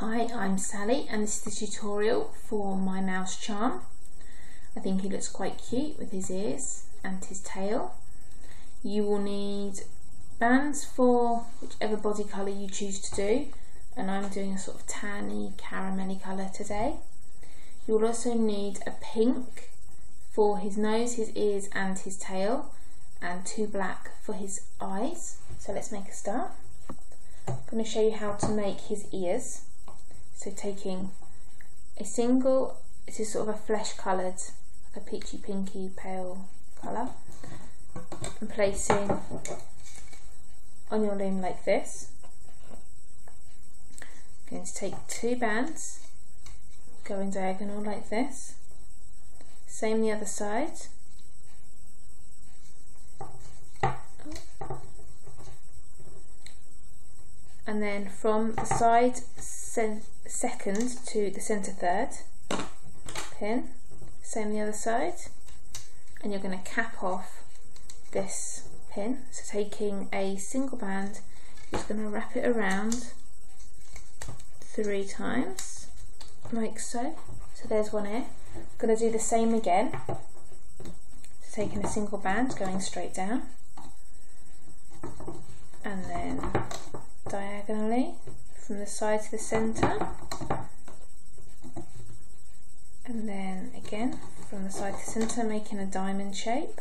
Hi, I'm Sally and this is the tutorial for my mouse charm. I think he looks quite cute with his ears and his tail. You will need bands for whichever body colour you choose to do, and I'm doing a sort of tanny, caramelly colour today. You will also need a pink for his nose, his ears and his tail, and 2 black for his eyes. So let's make a start. I'm going to show you how to make his ears. So taking a single, this is sort of a flesh coloured, like a peachy pinky pale colour, and placing on your loom like this. I'm going to take 2 bands, going diagonal like this, same the other side, and then from the side second to the centre third pin, same the other side, and you're going to cap off this pin. So taking a single band, you're just going to wrap it around 3 times like so. So there's one here. I'm going to do the same again. So taking a single band, going straight down, and then diagonally from the side to the centre, and then again from the side to the centre, making a diamond shape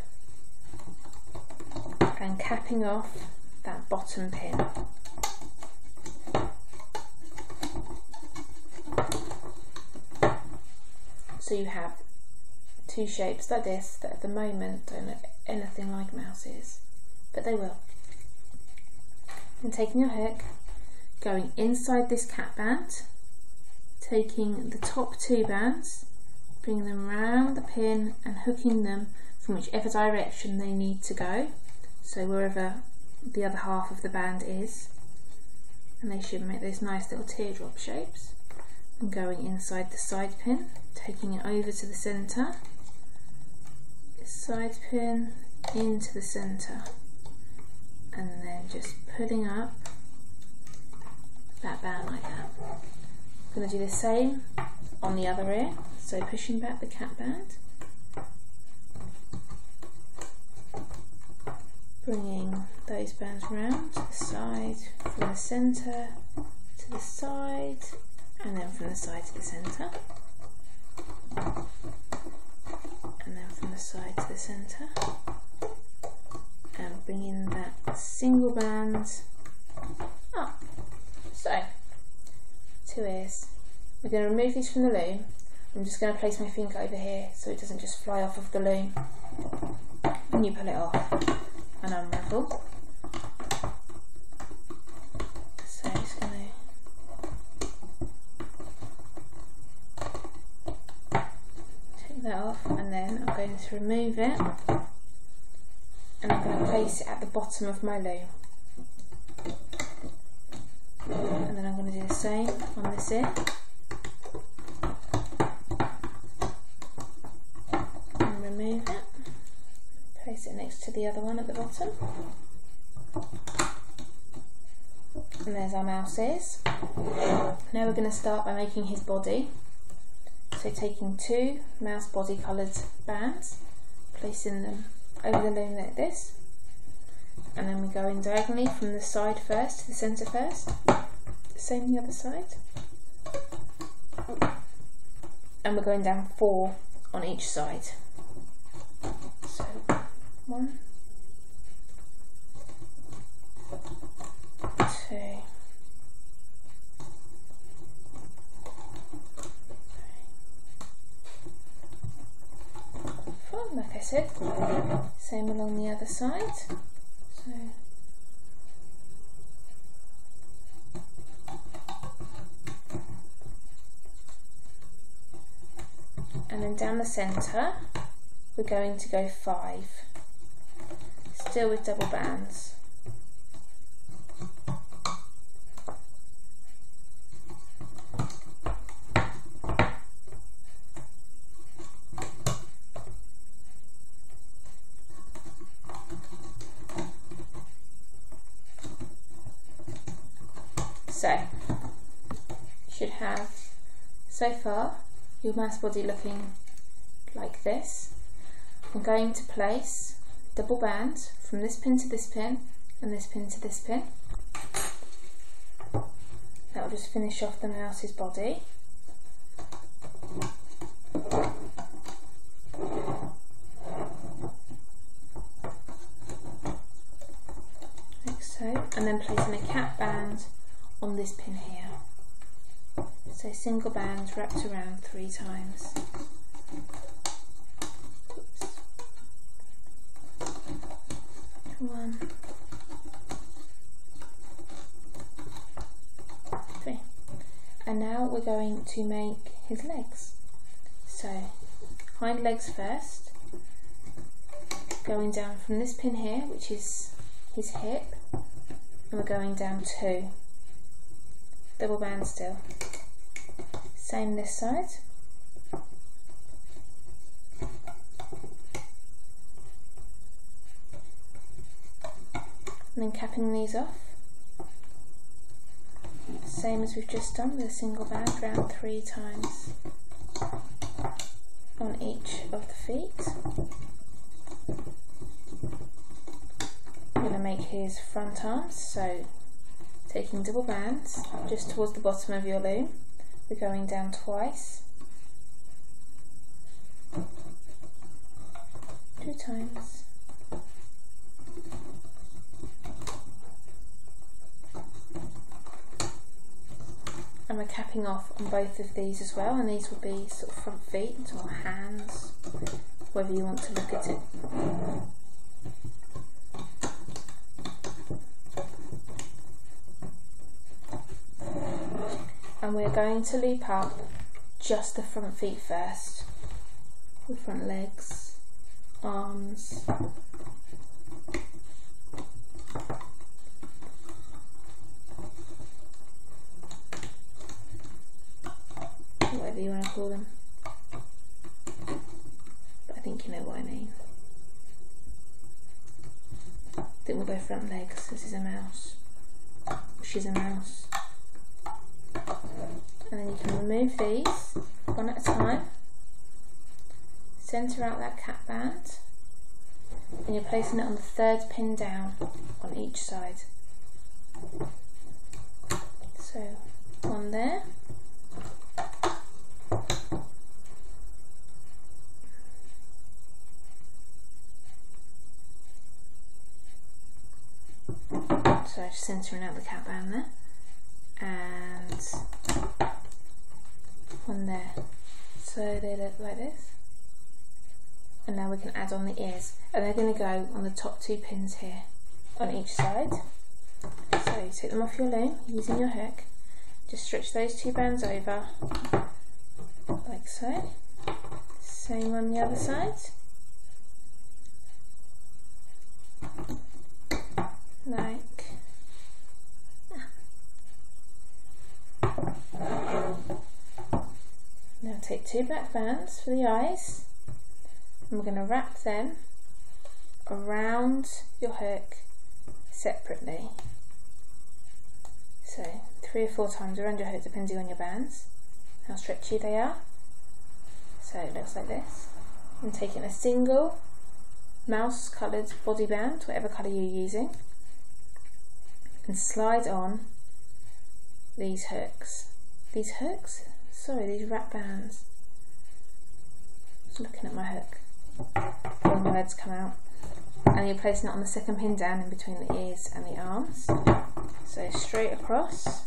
and capping off that bottom pin. So you have 2 shapes like this that at the moment don't look anything like mouses, but they will. And taking your hook, going inside this cap band, taking the top 2 bands, bringing them round the pin and hooking them from whichever direction they need to go, so wherever the other half of the band is, and they should make those nice little teardrop shapes. And going inside the side pin, taking it over to the centre, side pin into the centre, and then just pulling up that band like that. I'm going to do the same on the other ear, so pushing back the cap band, bringing those bands round to the side, from the centre to the side, and then from the side to the centre, and then from the side to the centre, and bringing that single band up. So, 2 ears. We're going to remove these from the loom. I'm just going to place my finger over here so it doesn't just fly off of the loom when you pull it off and unravel. So just going to take that off, and then I'm going to remove it, and I'm going to place it at the bottom of my loom. And then I'm going to do the same on this ear. And remove it. Place it next to the other one at the bottom. And there's our mouse ears. Now we're going to start by making his body. So taking 2 mouse body coloured bands, placing them over the loom like this. And then we're going diagonally from the side first to the centre first, same the other side, and we're going down 4 on each side. So 1, 2, 4, like I said, same along the other side. So, and then down the centre we're going to go 5, still with double bands. So should have, so far, your mouse body looking like this. I'm going to place double band from this pin to this pin and this pin to this pin. That will just finish off the mouse's body. Like so, and then placing a cap band on this pin here. So single band wrapped around 3 times. Oops. 1, 3. And now we're going to make his legs. So hind legs first, going down from this pin here, which is his hip, and we're going down 2. Double band still. Same this side. And then capping these off. Same as we've just done with a single band, round 3 times on each of the feet. I'm going to make his front arms, so taking double bands just towards the bottom of your loom, we're going down twice, 2 times, and we're capping off on both of these as well, and these will be sort of front feet or hands, whether you want to look at it. And we're going to loop up just the front feet first, the front legs, arms, whatever you want to call them, but I think you know what I mean. Then we'll go front legs. This is a mouse, she's a mouse. And then you can remove these one at a time, centre out that cap band, and you're placing it on the 3rd pin down on each side. So 1 there, so just centering out the cap band there, and 1 there. So they look like this. And now we can add on the ears, and they're going to go on the top 2 pins here on each side. So you take them off your loom using your hook, just stretch those 2 bands over like so. Same on the other side. Like now take 2 black bands for the eyes, and we're going to wrap them around your hook separately. So 3 or 4 times around your hook, depending on your bands, how stretchy they are. So it looks like this. I'm taking a single mouse coloured body band, whatever colour you're using, and slide on these hooks. These hooks? Sorry, these wrap bands. Just looking at my hook. All my words come out. And you're placing it on the 2nd pin down in between the ears and the arms. So straight across.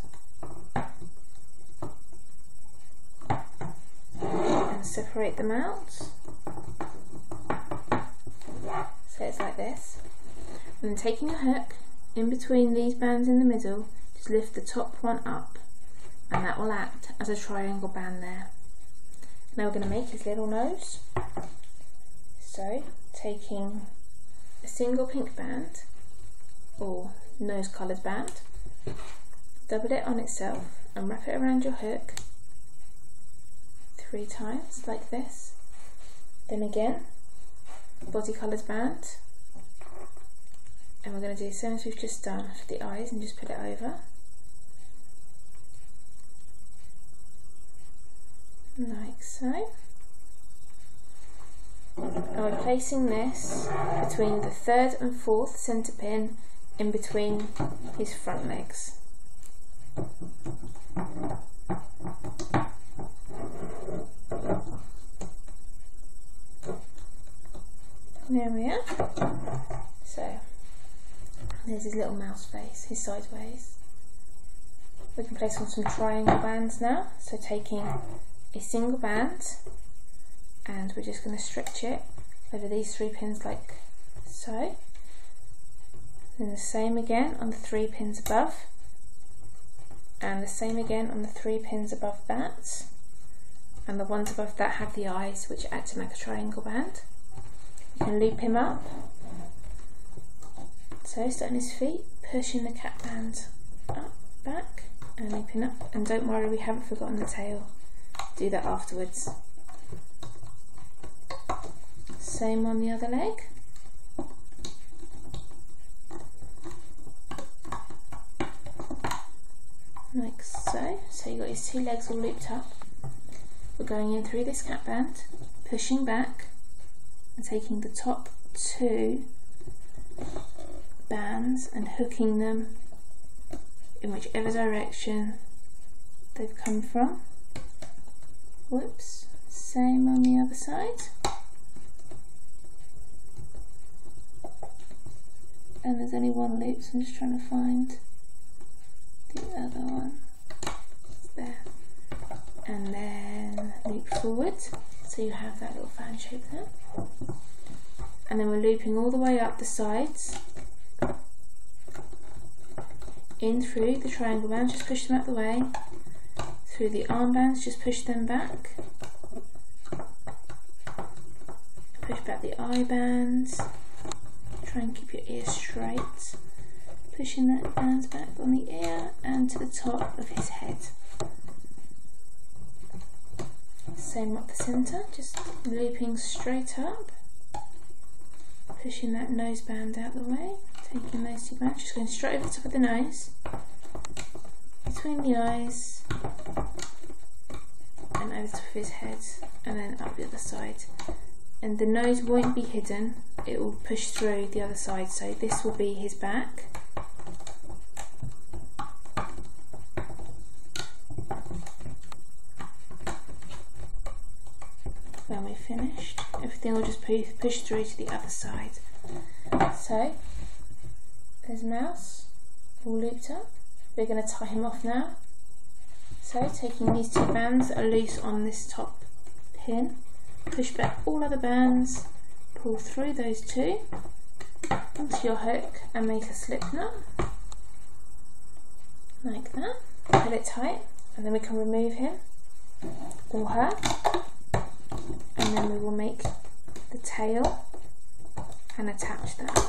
And separate them out. So it's like this. And then taking your hook in between these bands in the middle, just lift the top one up, and that will act as a triangle band there. Now we're going to make his little nose. So taking a single pink band or nose coloured band, double it on itself and wrap it around your hook 3 times like this. Then again, body coloured band, and we're going to do the same as we've just done for the eyes and just put it over. like so. And we're placing this between the 3rd and 4th centre pin in between his front legs. There we are. So there's his little mouse face, his sideways. We can place on some triangle bands now. So taking a single band, and we're just going to stretch it over these 3 pins like so. Then the same again on the 3 pins above, and the same again on the 3 pins above that, and the ones above that have the eyes which are acting like a triangle band. You can loop him up, so starting his feet, pushing the cap band up, back, and looping up. And don't worry, we haven't forgotten the tail, do that afterwards. Same on the other leg. Like so. So you've got his 2 legs all looped up. We're going in through this cap band, pushing back and taking the top 2 bands and hooking them in whichever direction they've come from. Whoops. Same on the other side. And there's only one loop, so I'm just trying to find the other one. There. And then loop forward, so you have that little fan shape there. And then we're looping all the way up the sides, in through the triangle bands, just push them out the way, through the arm bands, just push them back, push back the eye bands, try and keep your ear straight, pushing that bands back on the ear and to the top of his head. Same up the centre, just looping straight up, pushing that nose band out the way, taking those 2 bands, just going straight over the top of the nose, between the eyes, and over the top of his head, and then up the other side. And the nose won't be hidden, it will push through the other side, so this will be his back. When we're finished, everything will just push through to the other side. So, there's Mouse, all looped up. We're going to tie him off now. So, taking these 2 bands that are loose on this top pin, push back all other bands, pull through those 2 onto your hook and make a slip knot, like that. Pull it tight, and then we can remove him or her. And then we will make the tail and attach that.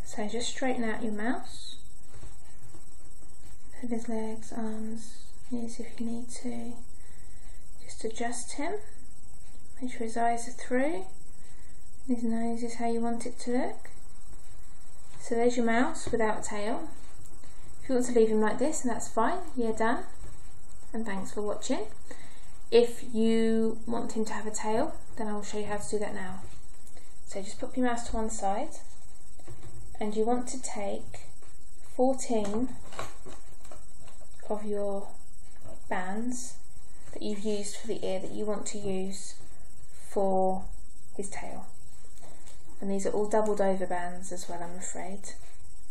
So just straighten out your mouse. Put his legs, arms, knees if you need to. Just adjust him. Make sure his eyes are through. His nose is how you want it to look. So there's your mouse without a tail. If you want to leave him like this, and that's fine, you're done. And thanks for watching. If you want him to have a tail, then I will show you how to do that now. So just put your mouse to one side, and you want to take 14 of your bands that you've used for the ear that you want to use for his tail. And these are all doubled over bands as well, I'm afraid.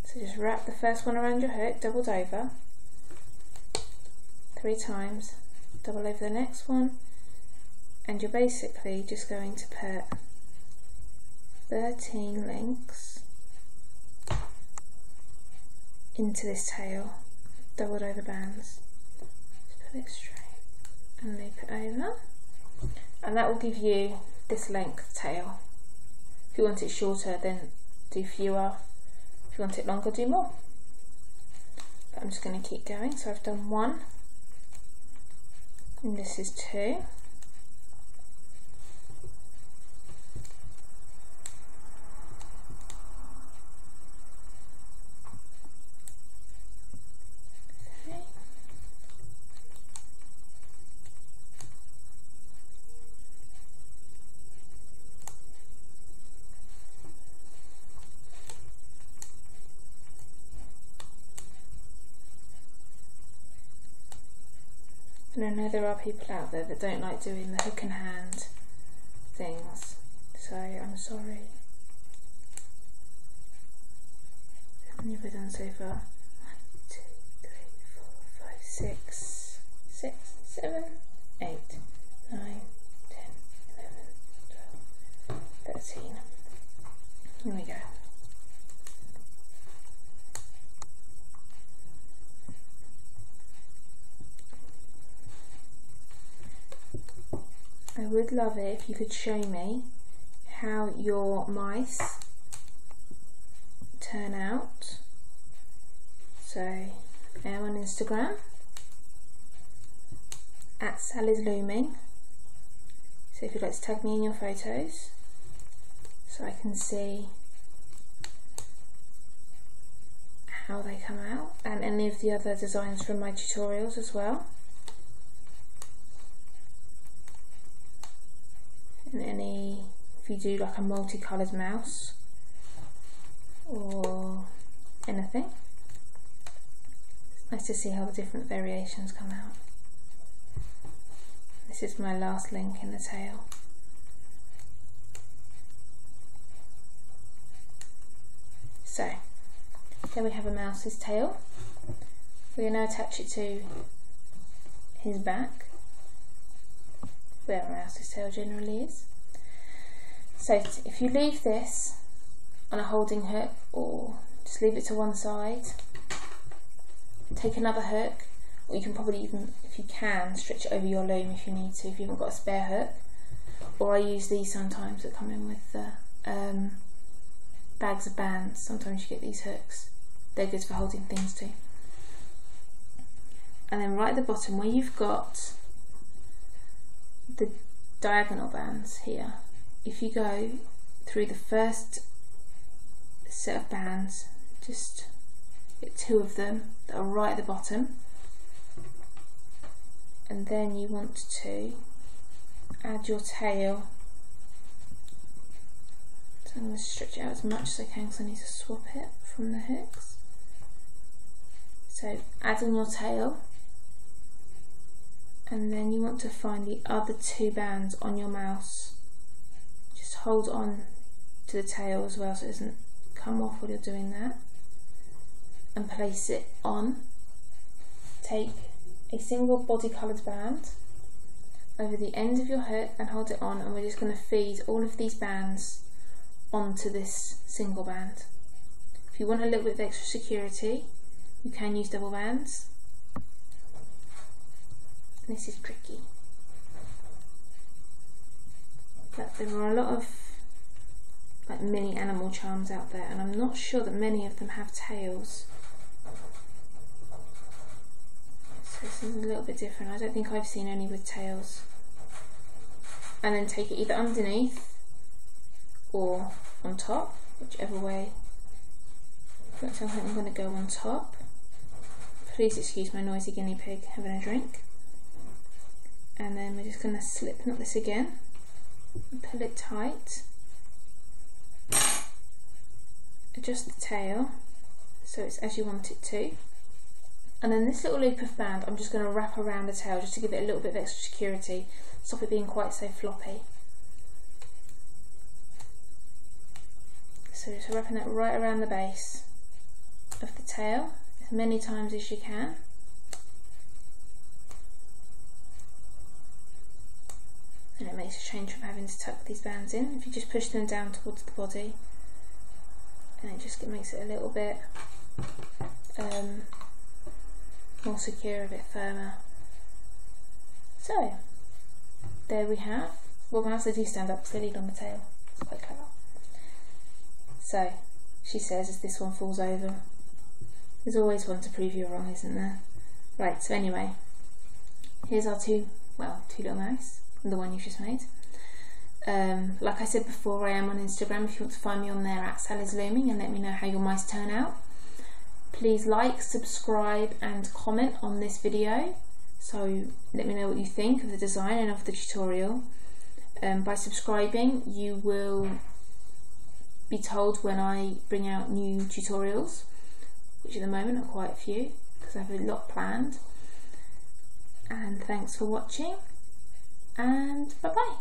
So just wrap the first one around your hook, doubled over, 3 times, double over the next one, and you're basically just going to put 13 links into this tail, doubled over bands. Just put it straight and loop it over, and that will give you this length tail. If you want it shorter, then do fewer If you want it longer, do more. But I'm just going to keep going. So I've done 1, and this is 2. And I know there are people out there that don't like doing the hook and hand things, so I'm sorry. How many have I done so far? 1, 2, 3, 4, 5, 6, 6, 7, 8, 9, 10, 11, 12, 13. Here we go. I would love it if you could show me how your mice turn out. So I am on Instagram at Sally's Looming. So if you'd like to tag me in your photos so I can see how they come out, and any of the other designs from my tutorials as well. And if you do like a multicoloured mouse or anything, it's nice to see how the different variations come out. This is my last link in the tail. So there we have a mouse's tail. We are now attach it to his back, where a mouse's tail generally is. So if you leave this on a holding hook, or just leave it to one side, take another hook, or you can probably even, if you can, stretch it over your loom if you need to, if you haven't got a spare hook. Or I use these sometimes that come in with the bags of bands. Sometimes you get these hooks, they're good for holding things too. And then right at the bottom where you've got the diagonal bands here, if you go through the first set of bands, just get 2 of them that are right at the bottom, and then you want to add your tail. So I'm going to stretch it out as much as I can because I need to swap it from the hooks. So adding your tail, and then you want to find the other 2 bands on your mouse. Just hold on to the tail as well so it doesn't come off while you're doing that, and place it on. Take a single body coloured band over the end of your hook and hold it on, and we're just going to feed all of these bands onto this single band. If you want a little bit of extra security, you can use double bands. This is tricky, but there are a lot of like mini animal charms out there, and I'm not sure that many of them have tails. So this is a little bit different. I don't think I've seen any with tails. And then take it either underneath or on top, whichever way. Looks like I'm going to go on top. Please excuse my noisy guinea pig having a drink. And then we're just going to slip knot this again and pull it tight. Adjust the tail so it's as you want it to. And then this little loop of band I'm just going to wrap around the tail just to give it a little bit of extra security, stop it being quite so floppy. So just wrapping that right around the base of the tail as many times as you can. And it makes a change from having to tuck these bands in. If you just push them down towards the body, and it just makes it a little bit more secure, a bit firmer. So there we have. Well, perhaps they do stand up because they lead on the tail. It's quite clever. So she says as this one falls over. There's always one to prove you wrong, isn't there? Right, so anyway, here's our two little mice, and the one you've just made. Like I said before, I am on Instagram if you want to find me on there at Sally's Looming, and let me know how your mice turn out. Please like, subscribe and comment on this video, so let me know what you think of the design and of the tutorial. By subscribing you will be told when I bring out new tutorials, which at the moment are quite a few because I have a lot planned. And thanks for watching, and bye bye.